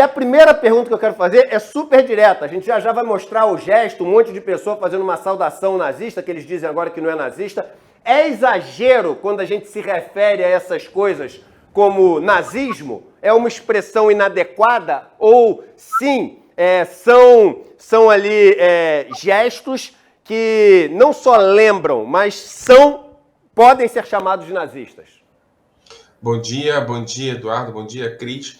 a primeira pergunta que eu quero fazer é super direta. A gente já vai mostrar o gesto, um monte de pessoa fazendo uma saudação nazista, que eles dizem agora que não é nazista. É exagero quando a gente se refere a essas coisas como nazismo? É uma expressão inadequada? Ou, sim, são ali gestos que não só lembram, mas podem ser chamados de nazistas? Bom dia, Eduardo, bom dia, Cris.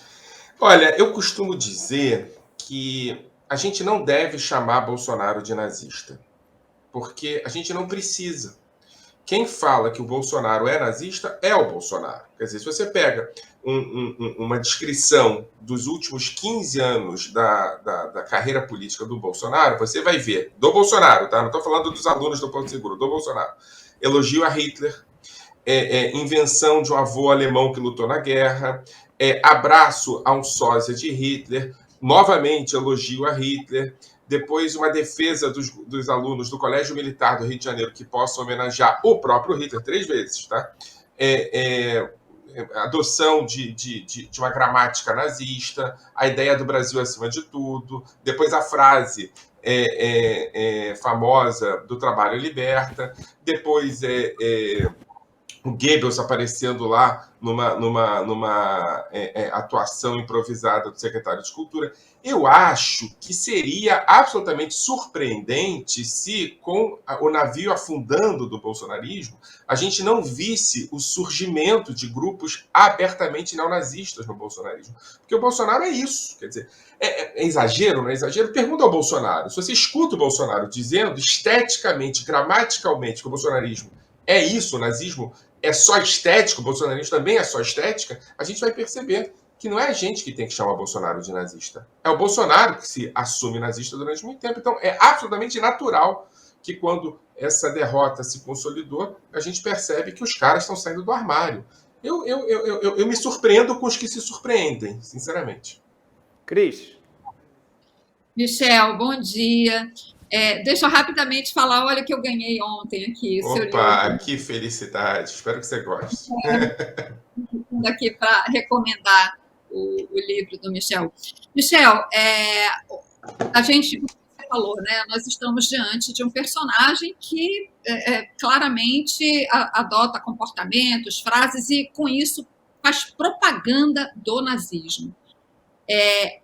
Olha, eu costumo dizer que a gente não deve chamar Bolsonaro de nazista, porque a gente não precisa. Quem fala que o Bolsonaro é nazista é o Bolsonaro. Quer dizer, se você pega uma descrição dos últimos 15 anos da carreira política do Bolsonaro, você vai ver, do Bolsonaro, tá? Não estou falando dos alunos do Porto Seguro, do Bolsonaro. Elogio a Hitler, invenção de um avô alemão que lutou na guerra, abraço a um sósia de Hitler, novamente elogio a Hitler, depois uma defesa dos alunos do Colégio Militar do Rio de Janeiro que possam homenagear o próprio Hitler 3 vezes, tá? Adoção de uma gramática nazista, a ideia do Brasil acima de tudo, depois a frase famosa do trabalho liberta, depois o Goebbels aparecendo lá numa atuação improvisada do secretário de Cultura. Eu acho que seria absolutamente surpreendente se, com o navio afundando do bolsonarismo, a gente não visse o surgimento de grupos abertamente neonazistas no bolsonarismo. Porque o Bolsonaro é isso. Quer dizer, é exagero, não é exagero? Pergunta ao Bolsonaro. Se você escuta o Bolsonaro dizendo esteticamente, gramaticalmente, que o bolsonarismo é isso, o nazismo é só estético, o bolsonarismo também é só estética, a gente vai perceber que não é a gente que tem que chamar o Bolsonaro de nazista. É o Bolsonaro que se assume nazista durante muito tempo. Então, é absolutamente natural que quando essa derrota se consolidou, a gente percebe que os caras estão saindo do armário. Eu me surpreendo com os que se surpreendem, sinceramente. Cris. Michel, bom dia. Deixa eu rapidamente falar, olha que eu ganhei ontem aqui. Opa, que felicidade. Espero que você goste. Aqui para recomendar o livro do Michel. Michel, a gente, como você falou, né, nós estamos diante de um personagem que claramente adota comportamentos, frases e, com isso, faz propaganda do nazismo.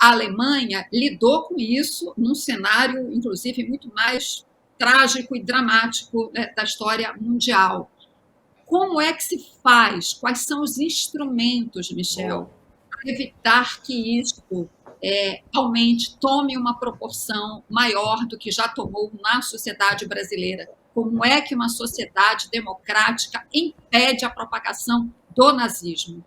A Alemanha lidou com isso num cenário, inclusive, muito mais trágico e dramático, né, da história mundial. Como é que se faz? Quais são os instrumentos, Michel, para evitar que isso aumente, tome uma proporção maior do que já tomou na sociedade brasileira? Como é que uma sociedade democrática impede a propagação do nazismo?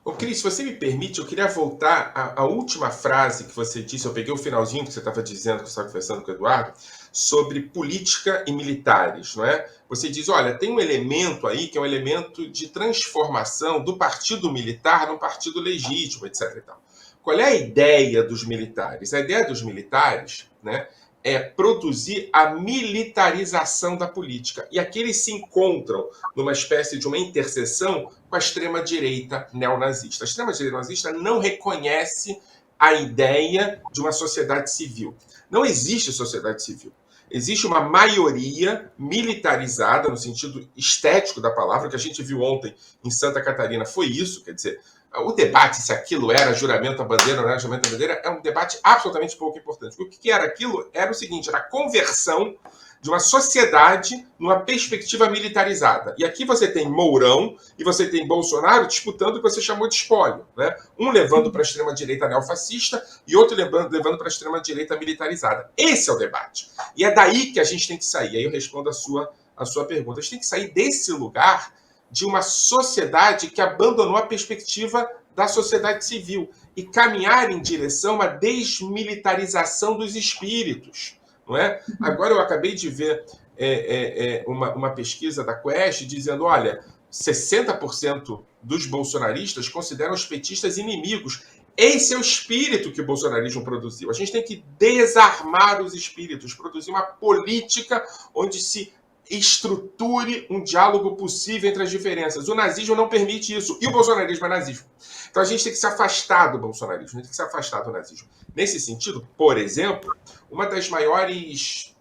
Ô, Cris, se você me permite, eu queria voltar à última frase que você disse. Eu peguei o finalzinho que você estava dizendo, que você estava conversando com o Eduardo, sobre política e militares, não é? Você diz, olha, tem um elemento aí que é um elemento de transformação do partido militar num partido legítimo, etc. e tal. Qual é a ideia dos militares? A ideia dos militares, né, é produzir a militarização da política. E aqui eles se encontram numa espécie de uma interseção com a extrema-direita neonazista. A extrema-direita neonazista não reconhece a ideia de uma sociedade civil. Não existe sociedade civil. Existe uma maioria militarizada, no sentido estético da palavra, que a gente viu ontem em Santa Catarina foi isso, quer dizer, o debate se aquilo era juramento à bandeira ou não era juramento à bandeira é um debate absolutamente pouco importante. O que era aquilo? Era o seguinte, era a conversão de uma sociedade numa perspectiva militarizada. E aqui você tem Mourão e você tem Bolsonaro disputando o que você chamou de espólio, né? Um levando para a extrema-direita neofascista e outro levando para a extrema-direita militarizada. Esse é o debate. E é daí que a gente tem que sair. Aí eu respondo a sua pergunta. A gente tem que sair desse lugar de uma sociedade que abandonou a perspectiva da sociedade civil e caminhar em direção a uma desmilitarização dos espíritos. Não é? Agora eu acabei de ver uma pesquisa da Quest dizendo, olha, 60% dos bolsonaristas consideram os petistas inimigos. Esse é o espírito que o bolsonarismo produziu. A gente tem que desarmar os espíritos, produzir uma política onde se estruture um diálogo possível entre as diferenças. O nazismo não permite isso, e o bolsonarismo é nazismo. Então a gente tem que se afastar do bolsonarismo, a gente tem que se afastar do nazismo. Nesse sentido, por exemplo, uma das maiores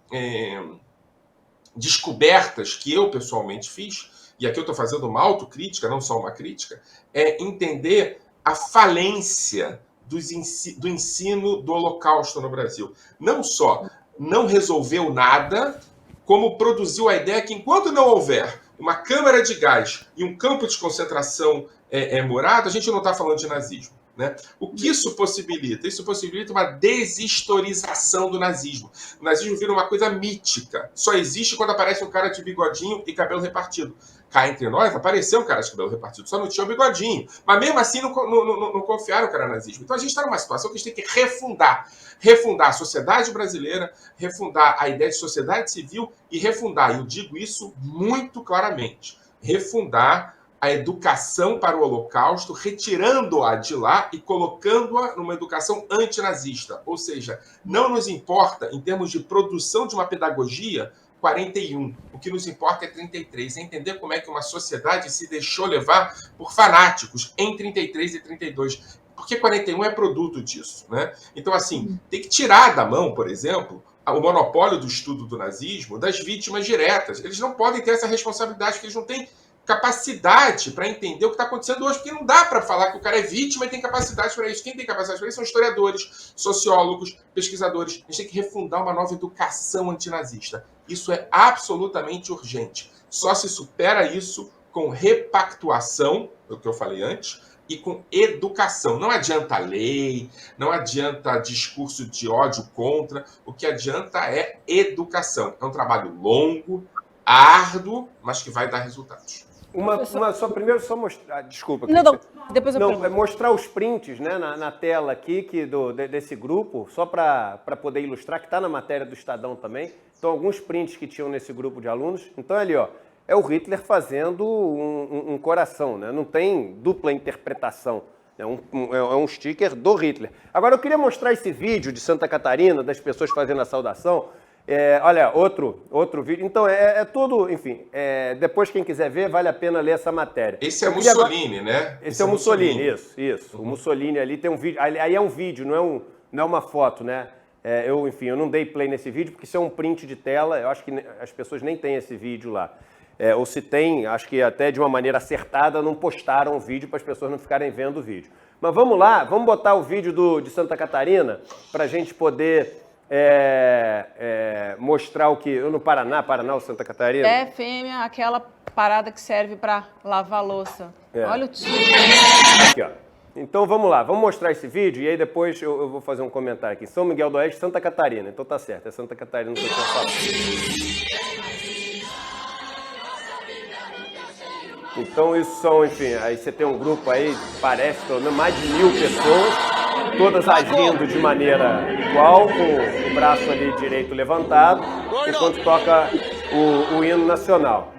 descobertas que eu pessoalmente fiz, e aqui eu estou fazendo uma autocrítica, não só uma crítica, é entender a falência do ensino do Holocausto no Brasil. Não só não resolveu nada, como produziu a ideia que enquanto não houver uma câmara de gás e um campo de concentração morado, a gente não está falando de nazismo. Né? O que isso possibilita? Isso possibilita uma deshistorização do nazismo. O nazismo vira uma coisa mítica. Só existe quando aparece um cara de bigodinho e cabelo repartido. Cá entre nós, apareceu um cara de cabelo repartido, só não tinha o bigodinho. Mas mesmo assim não confiaram que era nazismo. Então a gente está numa situação que a gente tem que refundar. Refundar a sociedade brasileira, refundar a ideia de sociedade civil e refundar, e eu digo isso muito claramente, refundar a educação para o Holocausto, retirando-a de lá e colocando-a numa educação antinazista. Ou seja, não nos importa, em termos de produção de uma pedagogia, 41. O que nos importa é 33. É entender como é que uma sociedade se deixou levar por fanáticos em 33 e 32. Porque 41 é produto disso. Né? Então, assim, tem que tirar da mão, por exemplo, o monopólio do estudo do nazismo das vítimas diretas. Eles não podem ter essa responsabilidade, porque eles não têm capacidade para entender o que está acontecendo hoje, porque não dá para falar que o cara é vítima e tem capacidade para isso. Quem tem capacidade para isso são historiadores, sociólogos, pesquisadores. A gente tem que refundar uma nova educação antinazista. Isso é absolutamente urgente. Só se supera isso com repactuação, o que eu falei antes, e com educação. Não adianta lei, não adianta discurso de ódio contra, o que adianta é educação. É um trabalho longo, árduo, mas que vai dar resultados. Primeiro só mostrar, desculpa. Não, depois eu pergunto. Mostrar os prints, né, na tela aqui desse grupo, só para poder ilustrar, que está na matéria do Estadão também. Então, alguns prints que tinham nesse grupo de alunos. Então, ali, ó, é o Hitler fazendo um coração, né? Não tem dupla interpretação. É um sticker do Hitler. Agora, eu queria mostrar esse vídeo de Santa Catarina, das pessoas fazendo a saudação. Olha, outro vídeo. Então, tudo, enfim, depois quem quiser ver, vale a pena ler essa matéria. Esse é Mussolini, né? Esse é o Mussolini, isso. O Mussolini ali tem um vídeo, aí é um vídeo, não é uma foto, né? Eu não dei play nesse vídeo, porque isso é um print de tela, eu acho que as pessoas nem têm esse vídeo lá. Ou se tem, acho que até de uma maneira acertada, não postaram o vídeo para as pessoas não ficarem vendo o vídeo. Mas vamos lá, vamos botar o vídeo de Santa Catarina, para a gente poder... mostrar o que... No Paraná ou Santa Catarina? É fêmea, aquela parada que serve para lavar louça. Olha o tiro. Aqui, ó. Então vamos lá, vamos mostrar esse vídeo e aí depois eu vou fazer um comentário aqui. São Miguel do Oeste, Santa Catarina. Então tá certo, é Santa Catarina que eu tinha falado. Então isso são, enfim, aí você tem um grupo aí, parece pelo menos mais de 1000 pessoas, todas agindo de maneira igual, com o braço ali direito levantado, enquanto toca o hino nacional.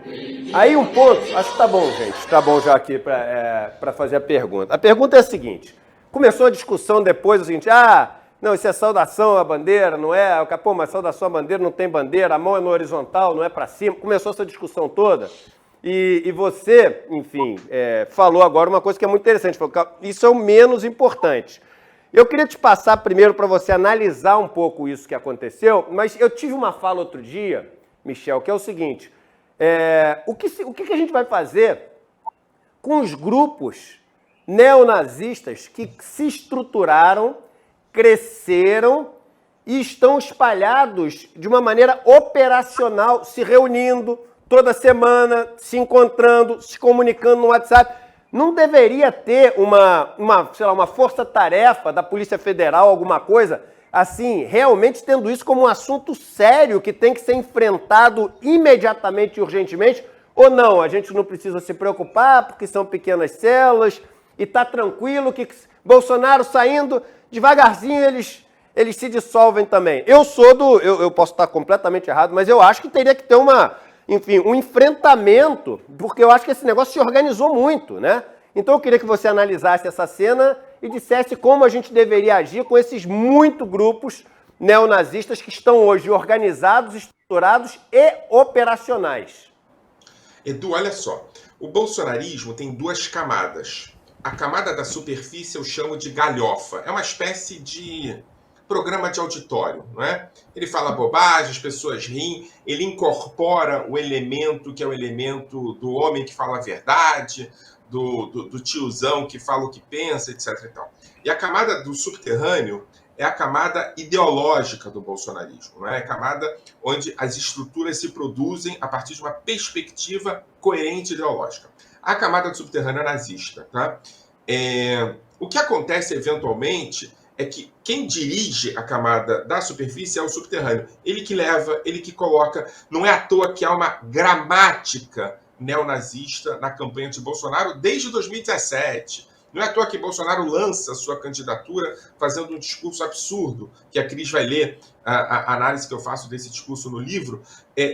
Aí um ponto, acho que tá bom, gente, tá bom já aqui para fazer a pergunta. A pergunta é a seguinte, começou a discussão depois, o seguinte, não, isso é saudação à bandeira, não é? Pô, mas saudação à bandeira não tem bandeira, a mão é no horizontal, não é para cima. Começou essa discussão toda. E você, enfim, falou agora uma coisa que é muito interessante, falou que isso é o menos importante. Eu queria te passar primeiro para você analisar um pouco isso que aconteceu, mas eu tive uma fala outro dia, Michel, que é o seguinte, o que a gente vai fazer com os grupos neonazistas que se estruturaram, cresceram e estão espalhados de uma maneira operacional, se reunindo, toda semana, se encontrando, se comunicando no WhatsApp. Não deveria ter uma força-tarefa da Polícia Federal, alguma coisa, assim, realmente tendo isso como um assunto sério que tem que ser enfrentado imediatamente e urgentemente? Ou não, a gente não precisa se preocupar porque são pequenas células e tá tranquilo que Bolsonaro saindo, devagarzinho eles se dissolvem também. Eu posso estar completamente errado, mas eu acho que teria que ter um enfrentamento, porque eu acho que esse negócio se organizou muito, né? Então eu queria que você analisasse essa cena e dissesse como a gente deveria agir com esses muitos grupos neonazistas que estão hoje organizados, estruturados e operacionais? Edu, olha só. O bolsonarismo tem duas camadas. A camada da superfície eu chamo de galhofa. É uma espécie de programa de auditório, não é? Ele fala bobagem, as pessoas riem, ele incorpora o elemento que é o elemento do homem que fala a verdade, do tiozão que fala o que pensa, etc. E tal. E a camada do subterrâneo é a camada ideológica do bolsonarismo, não é? A camada onde as estruturas se produzem a partir de uma perspectiva coerente ideológica. A camada do subterrâneo é nazista, tá? O que acontece eventualmente é que quem dirige a camada da superfície é o subterrâneo. Ele que leva, ele que coloca. Não é à toa que há uma gramática neonazista na campanha de Bolsonaro desde 2017. Não é à toa que Bolsonaro lança sua candidatura fazendo um discurso absurdo, que a Cris vai ler a análise que eu faço desse discurso no livro,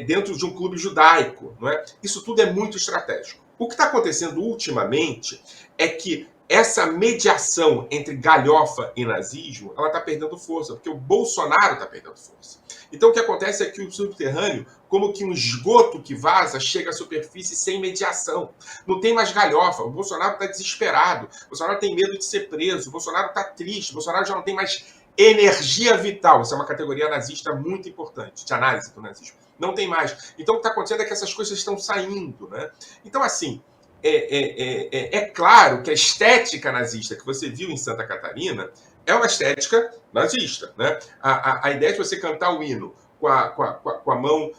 dentro de um clube judaico. Não é? Isso tudo é muito estratégico. O que está acontecendo ultimamente é que essa mediação entre galhofa e nazismo, ela está perdendo força, porque o Bolsonaro está perdendo força. Então o que acontece é que o subterrâneo, como que um esgoto que vaza, chega à superfície sem mediação. Não tem mais galhofa. O Bolsonaro está desesperado. O Bolsonaro tem medo de ser preso. O Bolsonaro está triste. O Bolsonaro já não tem mais energia vital. Isso é uma categoria nazista muito importante, de análise do nazismo. Não tem mais. Então o que está acontecendo é que essas coisas estão saindo, né? Então, assim, é claro que a estética nazista que você viu em Santa Catarina é uma estética nazista, né? A ideia de você cantar o hino com a mão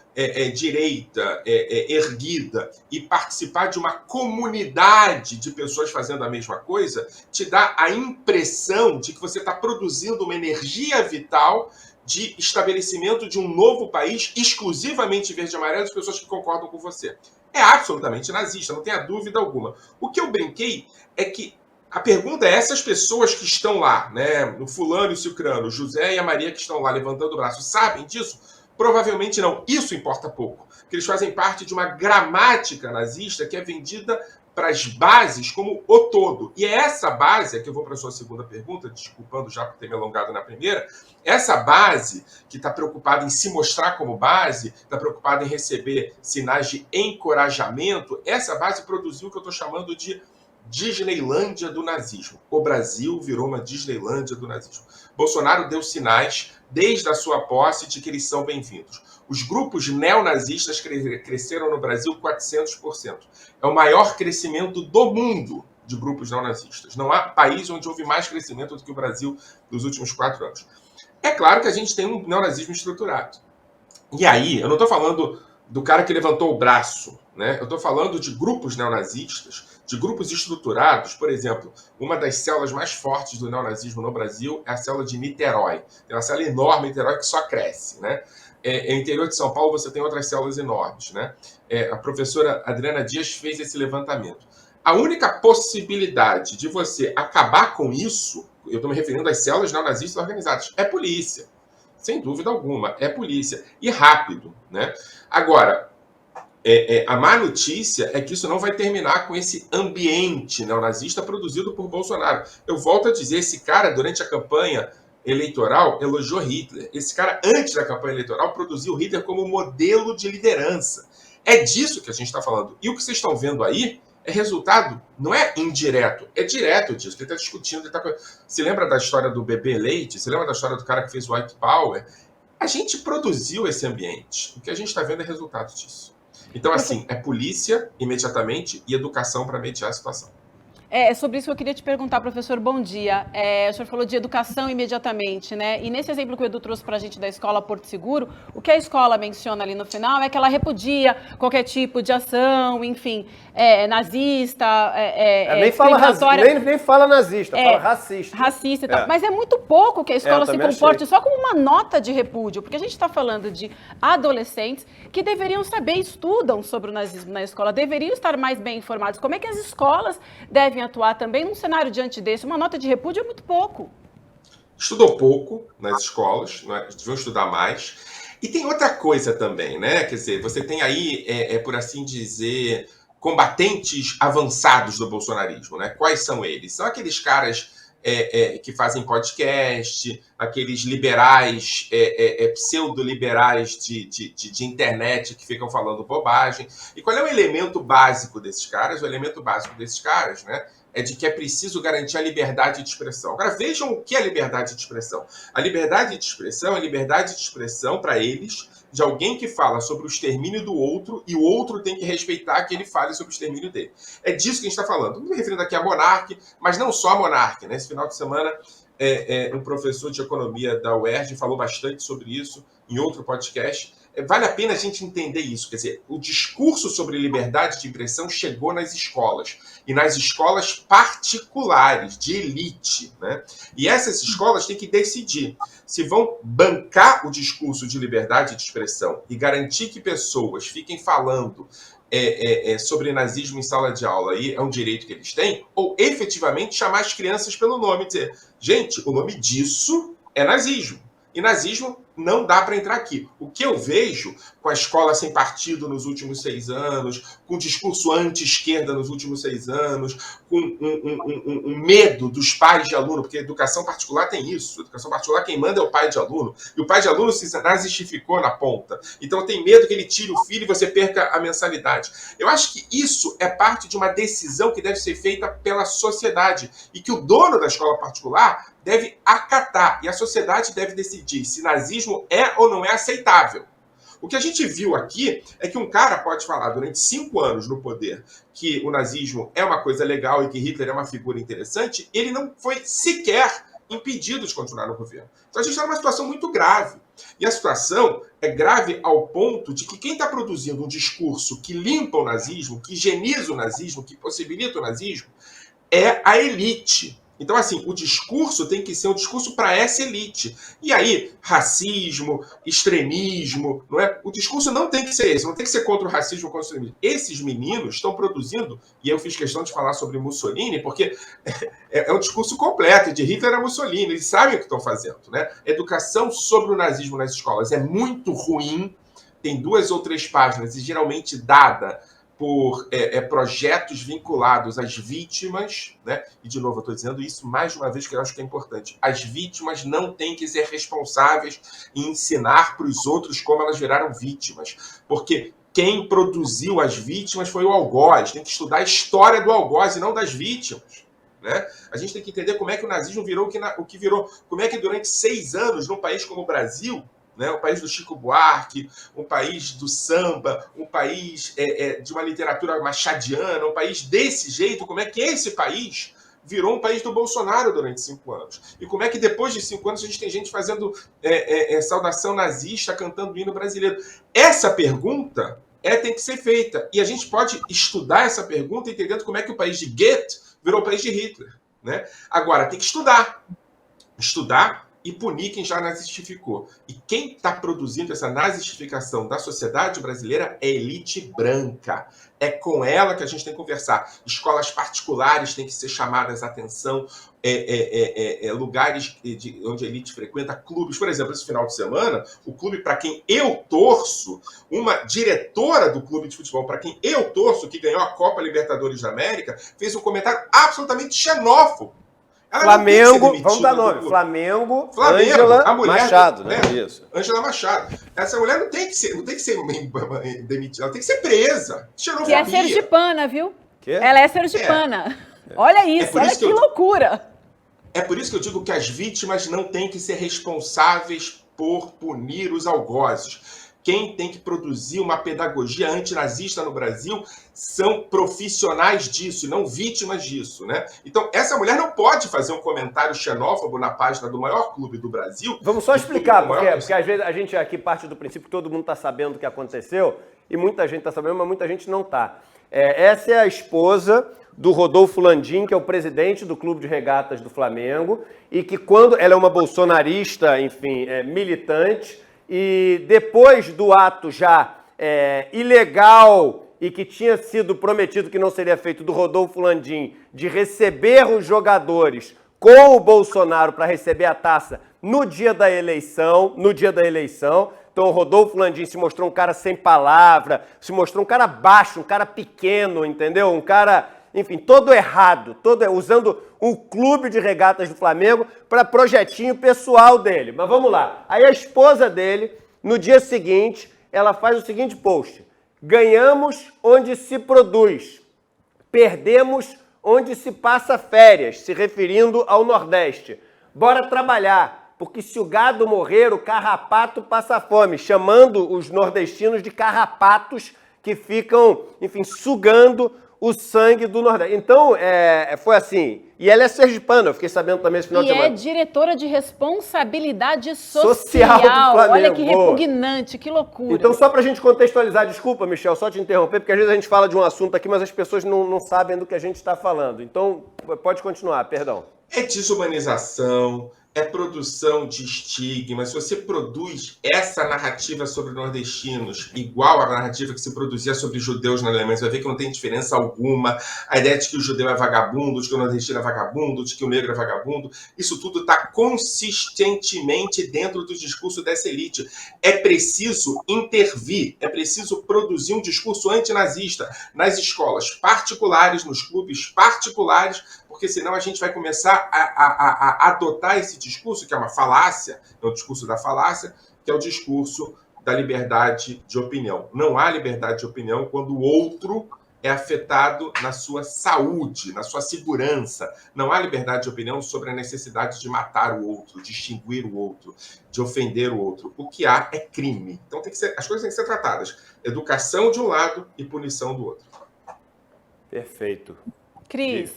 direita erguida e participar de uma comunidade de pessoas fazendo a mesma coisa te dá a impressão de que você está produzindo uma energia vital de estabelecimento de um novo país exclusivamente verde e amarelo de pessoas que concordam com você. É absolutamente nazista, não tenha dúvida alguma. O que eu brinquei é que a pergunta é: essas pessoas que estão lá, né, o fulano e o cicrano, o José e a Maria que estão lá levantando o braço, sabem disso? Provavelmente não. Isso importa pouco, porque eles fazem parte de uma gramática nazista que é vendida para as bases como o todo. E é essa base, aqui eu vou para a sua segunda pergunta, desculpando já por ter me alongado na primeira, essa base que está preocupada em se mostrar como base, está preocupada em receber sinais de encorajamento, essa base produziu o que eu estou chamando de Disneylândia do nazismo. O Brasil virou uma Disneylândia do nazismo. Bolsonaro deu sinais, desde a sua posse, de que eles são bem-vindos. Os grupos neonazistas cresceram no Brasil 400%. É o maior crescimento do mundo de grupos neonazistas. Não há país onde houve mais crescimento do que o Brasil nos últimos 4 anos. É claro que a gente tem um neonazismo estruturado. E aí, eu não estou falando do cara que levantou o braço, né? Eu estou falando de grupos neonazistas, de grupos estruturados. Por exemplo, uma das células mais fortes do neonazismo no Brasil é a célula de Niterói. Tem uma célula enorme em Niterói que só cresce, né? No interior de São Paulo você tem outras células enormes, né? A professora Adriana Dias fez esse levantamento. A única possibilidade de você acabar com isso, eu estou me referindo às células neonazistas organizadas, é polícia. Sem dúvida alguma, é polícia. E rápido, né? Agora, a má notícia é que isso não vai terminar com esse ambiente neonazista produzido por Bolsonaro. Eu volto a dizer, esse cara, durante a campanha eleitoral, elogiou Hitler. Esse cara, antes da campanha eleitoral, produziu Hitler como modelo de liderança. É disso que a gente está falando. E o que vocês estão vendo aí é resultado, não é indireto, é direto disso. Ele está discutindo. Se lembra da história do bebê leite? Se lembra da história do cara que fez o White Power? A gente produziu esse ambiente. O que a gente está vendo é resultado disso. Então, assim, é polícia imediatamente e educação para mediar a situação. É sobre isso que eu queria te perguntar, professor. Bom dia. O senhor falou de educação imediatamente, né? E nesse exemplo que o Edu trouxe para a gente da escola Porto Seguro, o que a escola menciona ali no final é que ela repudia qualquer tipo de ação, enfim, nazista, nem fala nazista, fala racista. Racista e tal. Mas é muito pouco que a escola se comporte só como uma nota de repúdio, porque a gente está falando de adolescentes que deveriam saber, estudam sobre o nazismo na escola, deveriam estar mais bem informados. Como é que as escolas devem atuar também num cenário diante desse? Uma nota de repúdio é muito pouco. Estudou pouco nas escolas, né? Deviam estudar mais. E tem outra coisa também, né? Quer dizer, você tem aí, por assim dizer, combatentes avançados do bolsonarismo, né? Quais são eles? São aqueles caras que fazem podcast, aqueles liberais, pseudo-liberais de internet que ficam falando bobagem. E qual é o elemento básico desses caras? O elemento básico desses caras, né, é de que é preciso garantir a liberdade de expressão. Agora, vejam o que é liberdade de expressão. A liberdade de expressão é liberdade de expressão, para eles, de alguém que fala sobre o extermínio do outro e o outro tem que respeitar que ele fale sobre o extermínio dele. É disso que a gente está falando. Estou me referindo aqui a Monark, mas não só a Monark. Né? Esse final de semana, um professor de economia da UERJ falou bastante sobre isso em outro podcast. Vale a pena a gente entender isso. Quer dizer, o discurso sobre liberdade de expressão chegou nas escolas. E nas escolas particulares, de elite. Né? E essas escolas têm que decidir se vão bancar o discurso de liberdade de expressão e garantir que pessoas fiquem falando sobre nazismo em sala de aula, e é um direito que eles têm, ou efetivamente chamar as crianças pelo nome e dizer, gente, o nome disso é nazismo. E nazismo não dá para entrar aqui. O que eu vejo com a escola sem partido nos últimos 6 anos, com o discurso anti-esquerda nos últimos 6 anos, com um medo dos pais de aluno, porque a educação particular tem isso. A educação particular, quem manda é o pai de aluno. E o pai de aluno se nazistificou na ponta. Então tem medo que ele tire o filho e você perca a mensalidade. Eu acho que isso é parte de uma decisão que deve ser feita pela sociedade. E que o dono da escola particular deve acatar. E a sociedade deve decidir se nazismo é ou não é aceitável. O que a gente viu aqui é que um cara pode falar durante 5 anos no poder que o nazismo é uma coisa legal e que Hitler é uma figura interessante, ele não foi sequer impedido de continuar no governo. Então a gente está numa situação muito grave. E a situação é grave ao ponto de que quem está produzindo um discurso que limpa o nazismo, que higieniza o nazismo, que possibilita o nazismo, é a elite. Então, assim, o discurso tem que ser um discurso para essa elite. E aí, racismo, extremismo, não é? O discurso não tem que ser esse, não tem que ser contra o racismo, contra o extremismo. Esses meninos estão produzindo, e eu fiz questão de falar sobre Mussolini, porque é um discurso completo, de Hitler a Mussolini, eles sabem o que estão fazendo, né? Educação sobre o nazismo nas escolas é muito ruim, tem 2 ou 3 páginas, e geralmente dada por projetos vinculados às vítimas, né? E, de novo, eu estou dizendo isso mais uma vez, que eu acho que é importante. As vítimas não têm que ser responsáveis em ensinar para os outros como elas viraram vítimas. Porque quem produziu as vítimas foi o algoz. Tem que estudar a história do algoz e não das vítimas. Né? A gente tem que entender como é que o nazismo virou o que virou. Como é que durante 6 anos, num país como o Brasil, né, um país do Chico Buarque, um país do samba, um país de uma literatura machadiana, um país desse jeito, como é que esse país virou um país do Bolsonaro durante 5 anos? E como é que depois de 5 anos a gente tem gente fazendo saudação nazista, cantando o hino brasileiro? Essa pergunta tem que ser feita. E a gente pode estudar essa pergunta entendendo como é que o país de Goethe virou o país de Hitler. Né? Agora, tem que estudar. Estudar e punir quem já nazistificou. E quem está produzindo essa nazistificação da sociedade brasileira é a elite branca. É com ela que a gente tem que conversar. Escolas particulares têm que ser chamadas a atenção, lugares onde a elite frequenta, clubes. Por exemplo, esse final de semana, o clube para quem eu torço, uma diretora do clube de futebol para quem eu torço, que ganhou a Copa Libertadores da América, fez um comentário absolutamente xenófobo. Flamengo, vamos dar nome, Flamengo, Ângela Machado, né? Isso. Ângela Machado. Essa mulher não tem que ser demitida, ela tem que ser presa. Xenofobia. Que é sergipana, viu? Que? Ela é sergipana. Olha isso, olha que loucura. É por isso que eu digo que as vítimas não têm que ser responsáveis por punir os algozes. Quem tem que produzir uma pedagogia antinazista no Brasil são profissionais disso, e não vítimas disso, né? Então, essa mulher não pode fazer um comentário xenófobo na página do maior clube do Brasil. Vamos só explicar, porque às vezes a gente aqui parte do princípio que todo mundo está sabendo o que aconteceu, e muita gente está sabendo, mas muita gente não está. Essa é a esposa do Rodolfo Landim, que é o presidente do Clube de Regatas do Flamengo, e que quando ela é uma bolsonarista, enfim, militante, e depois do ato já ilegal e que tinha sido prometido que não seria feito do Rodolfo Landim, de receber os jogadores com o Bolsonaro para receber a taça no dia da eleição, então o Rodolfo Landim se mostrou um cara sem palavra, se mostrou um cara baixo, um cara pequeno, entendeu? Um cara enfim, todo errado, usando o clube de regatas do Flamengo para projetinho pessoal dele. Mas vamos lá. Aí a esposa dele, no dia seguinte, ela faz o seguinte post: ganhamos onde se produz, perdemos onde se passa férias, se referindo ao Nordeste. Bora trabalhar, porque se o gado morrer, o carrapato passa fome, chamando os nordestinos de carrapatos que ficam, enfim, sugando o sangue do Nordeste. Então, foi assim. E ela é sergipana, eu fiquei sabendo também esse final de semana. E é diretora de responsabilidade social do Flamengo. Olha que repugnante, que loucura. Então, só pra gente contextualizar, desculpa, Michel, só te interromper, porque às vezes a gente fala de um assunto aqui, mas as pessoas não sabem do que a gente está falando. Então, pode continuar, perdão. É desumanização, é produção de estigma. Se você produz essa narrativa sobre nordestinos igual à narrativa que se produzia sobre judeus na Alemanha, você vai ver que não tem diferença alguma. A ideia de que o judeu é vagabundo, de que o nordestino é vagabundo, de que o negro é vagabundo, isso tudo está consistentemente dentro do discurso dessa elite. É preciso intervir, é preciso produzir um discurso antinazista nas escolas particulares, nos clubes particulares, porque senão a gente vai começar a adotar esse discurso, que é uma falácia, é o discurso da falácia, que é o discurso da liberdade de opinião. Não há liberdade de opinião quando o outro é afetado na sua saúde, na sua segurança. Não há liberdade de opinião sobre a necessidade de matar o outro, de extinguir o outro, de ofender o outro. O que há é crime. Então as coisas têm que ser tratadas. Educação de um lado e punição do outro. Perfeito. Cris,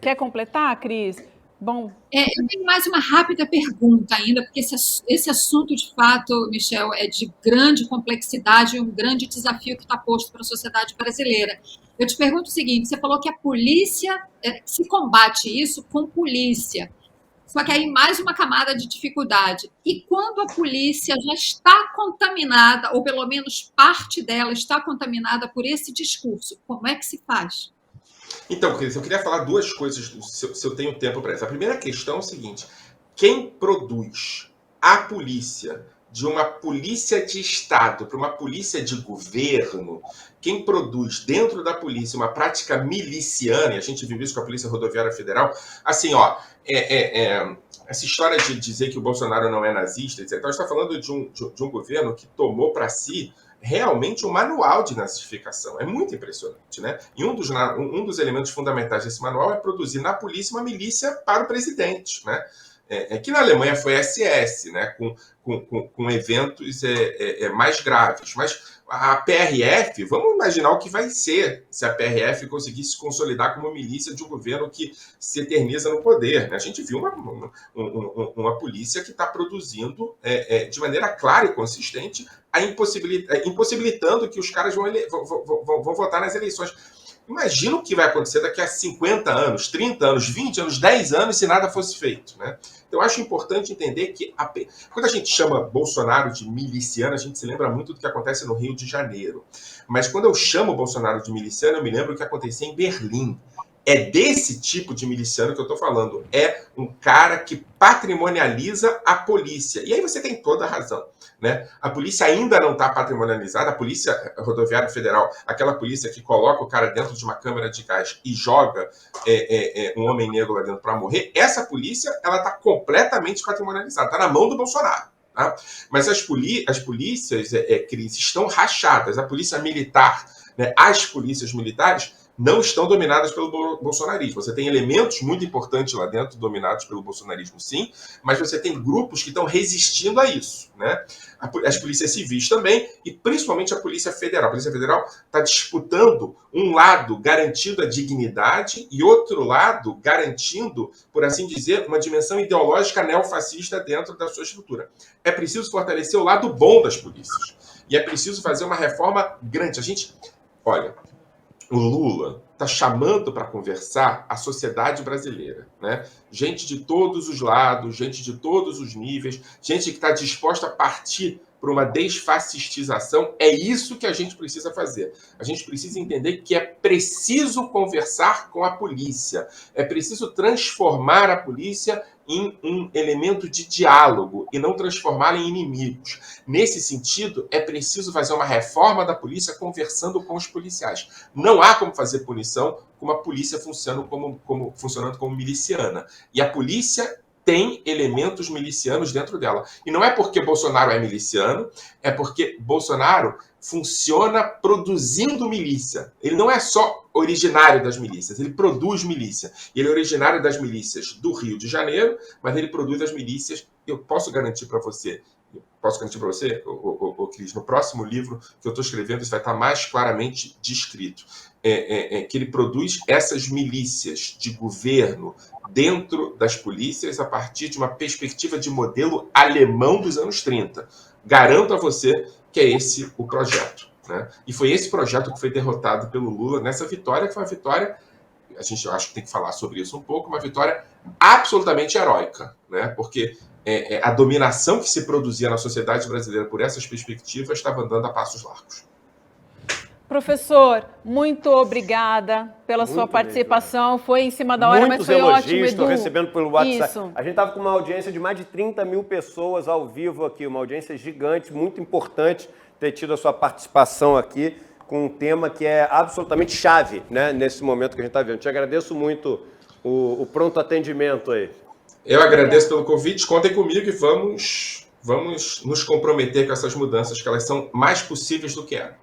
quer completar, Cris? Bom. Eu tenho mais uma rápida pergunta ainda, porque esse assunto, de fato, Michel, é de grande complexidade e um grande desafio que está posto para a sociedade brasileira. Eu te pergunto o seguinte: você falou que a polícia, se combate isso com polícia, só que aí mais uma camada de dificuldade. E quando a polícia já está contaminada, ou pelo menos parte dela está contaminada por esse discurso, como é que se faz? Então, Cris, eu queria falar duas coisas, se eu tenho tempo para isso. A primeira questão é o seguinte: quem produz a polícia de uma polícia de Estado para uma polícia de governo, quem produz dentro da polícia uma prática miliciana, e a gente viu isso com a Polícia Rodoviária Federal, assim, essa história de dizer que o Bolsonaro não é nazista, etc. Então, a gente está falando de um governo que tomou para si realmente um manual de nazificação. É muito impressionante, né? E um dos elementos fundamentais desse manual é produzir na polícia uma milícia para o presidente, né? Que na Alemanha foi SS, né? Com eventos mais graves. Mas a PRF, vamos imaginar o que vai ser se a PRF conseguir se consolidar como milícia de um governo que se eterniza no poder, né? A gente viu uma polícia que está produzindo de maneira clara e consistente, impossibilitando que os caras vão votar nas eleições. Imagina o que vai acontecer daqui a 50 anos, 30 anos, 20 anos, 10 anos, se nada fosse feito, né? Então, eu acho importante entender que quando a gente chama Bolsonaro de miliciano, a gente se lembra muito do que acontece no Rio de Janeiro. Mas quando eu chamo Bolsonaro de miliciano, eu me lembro do que acontecia em Berlim. É desse tipo de miliciano que eu estou falando. É um cara que patrimonializa a polícia. E aí você tem toda a razão, né? A polícia ainda não está patrimonializada. A Polícia Rodoviária Federal, aquela polícia que coloca o cara dentro de uma câmara de gás e joga um homem negro lá dentro para morrer, essa polícia ela está completamente patrimonializada. Está na mão do Bolsonaro. Tá? Mas as polícias, Cris, estão rachadas. A polícia militar, né, as polícias militares não estão dominadas pelo bolsonarismo. Você tem elementos muito importantes lá dentro dominados pelo bolsonarismo, sim, mas você tem grupos que estão resistindo a isso, né? As polícias civis também, e principalmente a Polícia Federal. A Polícia Federal está disputando um lado garantindo a dignidade e outro lado garantindo, por assim dizer, uma dimensão ideológica neofascista dentro da sua estrutura. É preciso fortalecer o lado bom das polícias. E é preciso fazer uma reforma grande. Olha, o Lula está chamando para conversar a sociedade brasileira, né? Gente de todos os lados, gente de todos os níveis, gente que está disposta a partir para uma desfascistização. É isso que a gente precisa fazer. A gente precisa entender que é preciso conversar com a polícia, é preciso transformar a polícia em um elemento de diálogo e não transformá-la em inimigos. Nesse sentido, é preciso fazer uma reforma da polícia conversando com os policiais. Não há como fazer punição com uma polícia funcionando como miliciana. E a polícia tem elementos milicianos dentro dela. E não é porque Bolsonaro é miliciano, é porque Bolsonaro funciona produzindo milícia. Ele não é só originário das milícias, ele produz milícia. Ele é originário das milícias do Rio de Janeiro, mas ele produz as milícias, eu posso garantir para você, Cris, no próximo livro que eu estou escrevendo, isso vai estar mais claramente descrito, que ele produz essas milícias de governo dentro das polícias a partir de uma perspectiva de modelo alemão dos anos 30. Garanto a você que é esse o projeto, né? E foi esse projeto que foi derrotado pelo Lula nessa vitória, que foi uma vitória, a gente acho que tem que falar sobre isso um pouco, uma vitória absolutamente heróica, né? Porque a dominação que se produzia na sociedade brasileira por essas perspectivas estava andando a passos largos. Professor, muito obrigada pela sua participação. Mesmo. Foi em cima da hora, mas foi ótimo, Edu. Estou recebendo pelo WhatsApp. Isso. A gente estava com uma audiência de mais de 30 mil pessoas ao vivo aqui, uma audiência gigante, muito importante ter tido a sua participação aqui com um tema que é absolutamente chave, né, nesse momento que a gente está vendo. Te agradeço muito o pronto atendimento aí. Eu agradeço pelo convite, contem comigo e vamos nos comprometer com essas mudanças, que elas são mais possíveis do que eram.